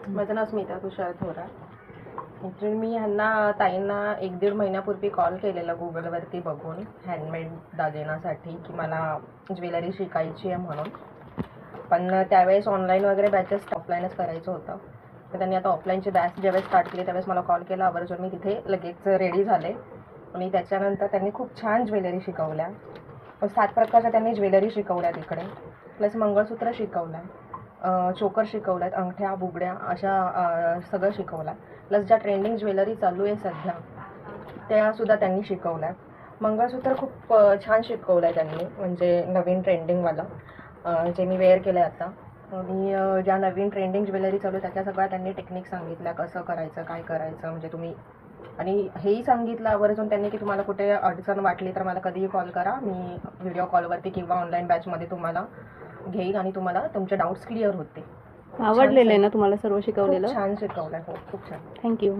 माझं नाव स्मिता तुषार थोरात. ॲक्च्युली मी ताईंना 1-1.5 महिन्यापूर्वी कॉल केलेला गुगलवरती बघून हँडमेड दागिन्यासाठी की मला ज्वेलरी शिकायची आहे म्हणून. पण त्यावेळेस ऑनलाईन वगैरे बॅचेस ऑफलाईनच करायचं होतं. तर त्यांनी आता ऑफलाईनची बॅच ज्यावेळेस स्टार्ट केली त्यावेळेस मला कॉल केला. आवर्जून मी तिथे लगेच रेडी झाले आणि त्याच्यानंतर त्यांनी खूप छान ज्वेलरी शिकवल्या. 7 प्रकारच्या त्यांनी ज्वेलरी शिकवल्या तिकडे. प्लस मंगळसूत्र शिकवलं आहे, चोकर शिकवलं आहेत, अंगठ्या बुगड्या अशा सगळं शिकवलं आहे. प्लस ज्या ट्रेंडिंग ज्वेलरी चालू आहे सध्या त्यासुद्धा त्यांनी शिकवल्या. मंगळसूत्र खूप छान शिकवलं आहे त्यांनी, म्हणजे नवीन ट्रेंडिंगवालं जे मी वेअर केलं आहे आता. आणि ज्या नवीन ट्रेंडिंग ज्वेलरी चालू आहे त्याच्या सगळ्या त्यांनी टेक्निक सांगितल्या, कसं करायचं काय करायचं. म्हणजे तुम्ही आणि हेही सांगितलं आवर्जून त्यांनी की तुम्हाला कुठे अडचण वाटली तर मला कधीही कॉल करा, मी व्हिडिओ कॉलवरती किंवा ऑनलाईन बॅचमध्ये तुम्हाला घेईल आणि तुम्हाला तुमचे डाऊट्स क्लिअर होते. आवडलेलं आहे ना तुम्हाला सर्व शिकवलेलं? छान शिकवलं. हो, खूप छान. थँक्यू.